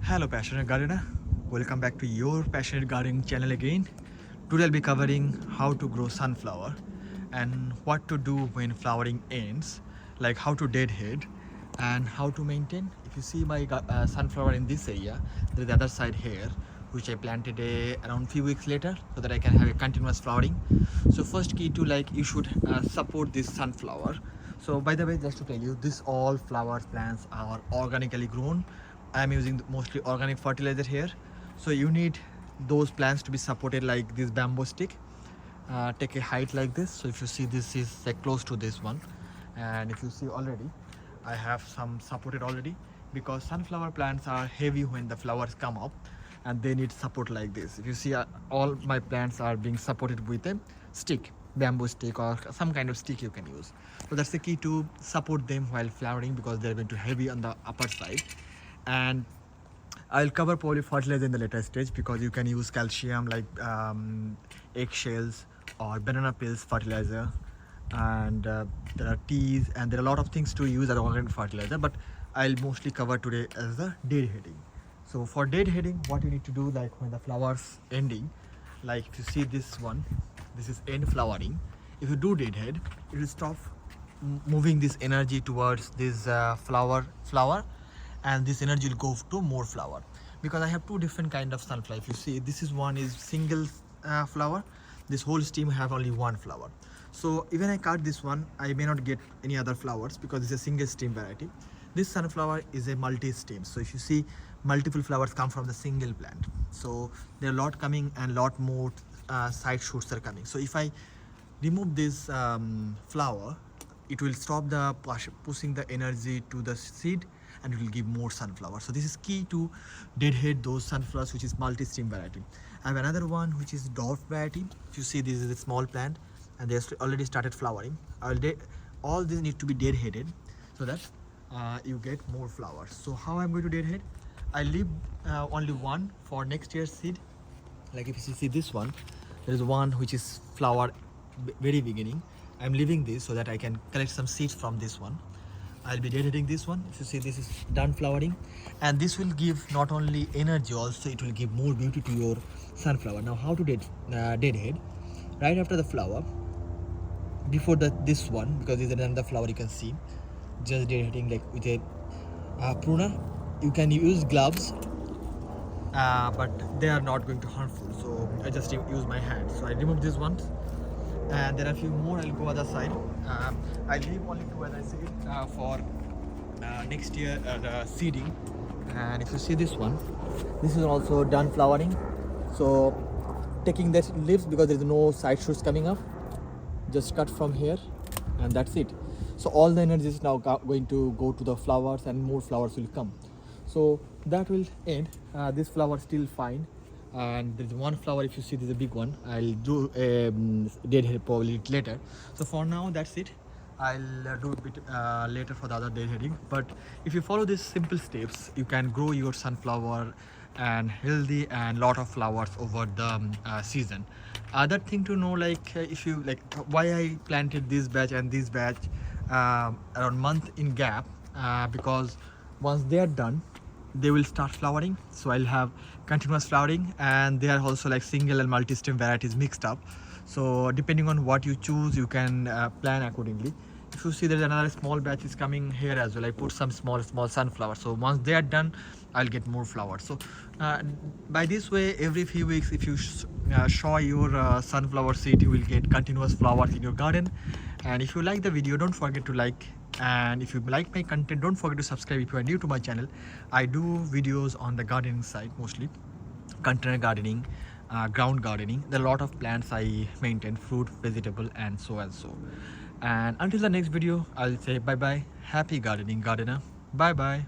Hello passionate gardener, welcome back to your passionate gardening channel again. Today I'll be covering how to grow sunflower and what to do when flowering ends, like how to deadhead and how to maintain. If you see my sunflower in this area, there is the other side here which I planted around few weeks later so that I can have a continuous flowering. So first key to you should support this sunflower. So by the way, just to tell you, this all flower plants are organically grown. I am using mostly organic fertilizer here. So you need those plants to be supported like this bamboo stick. Take a height like this. So if you see, this is close to this one, and if you see already, I have some supported already because sunflower plants are heavy when the flowers come up and they need support like this. If you see, all my plants are being supported with a stick, bamboo stick or some kind of stick you can use. So that's the key to support them while flowering because they're going to heavy on the upper side. And I'll cover probably fertilizer in the later stage because you can use calcium like eggshells or banana peels fertilizer, and there are teas and there are a lot of things to use as organic fertilizer, but I'll mostly cover today as the deadheading. So for deadheading, what you need to do, like when the flowers ending, like if you see this one, this is end flowering. If you do deadhead, it will stop moving this energy towards this flower, and this energy will go to more flower because I have two different kind of sunflower. If you see, this is one is single flower, this whole stem have only one flower. So even I cut this one, I may not get any other flowers because it's a single stem variety. This sunflower is a multi-stem, so if you see, multiple flowers come from the single plant. So there are a lot coming and lot more side shoots are coming. So if I remove this flower, it will stop the pushing the energy to the seed and it will give more sunflower. So this is key to deadhead those sunflowers which is multi-stem variety. I have another one which is dwarf variety. If you see, this is a small plant and they already started flowering. All these need to be deadheaded so that you get more flowers. So how I'm going to deadhead? I leave only one for next year's seed. Like if you see this one, there is one which is flower very beginning. I'm leaving this so that I can collect some seeds from this one. I'll be deadheading this one. If you see, this is done flowering, and this will give not only energy, also it will give more beauty to your sunflower. Now how to deadhead? Right after the flower, before this one, because this is another flower you can see, just deadheading like with a pruner. You can use gloves, but they are not going to harmful. So I just use my hand. So I remove this one. And there are a few more. I'll go other side. I leave only two, as I said, for next year the seeding. And if you see this one, this is also done flowering. So taking that leaves because there is no side shoots coming up, just cut from here, and that's it. So all the energy is now going to go to the flowers, and more flowers will come. So that will end. This flower still fine. And there's one flower, if you see, there's a big one. I'll do a deadhead probably later. So for now, that's it. I'll do a bit later for the other deadheading. But if you follow these simple steps, you can grow your sunflower and healthy and lot of flowers over the season. Other thing to know, if you why I planted this batch and this batch around month in gap, because once they are done, they will start flowering. So I'll have continuous flowering, and they are also like single and multi-stem varieties mixed up. So depending on what you choose, you can plan accordingly. If you see, there's another small batch is coming here as well. I put some small sunflowers. So once they are done, I'll get more flowers. So by this way, every few weeks, if you show your sunflower seed, you will get continuous flowers in your garden. And if you like the video, don't forget to like. And if you like my content, don't forget to subscribe if you are new to my channel. I do videos on the gardening side, mostly container gardening, ground gardening. There are a lot of plants I maintain, fruit, vegetable, and so and so. And until the next video, I'll say bye bye. Happy gardening, gardener. Bye bye.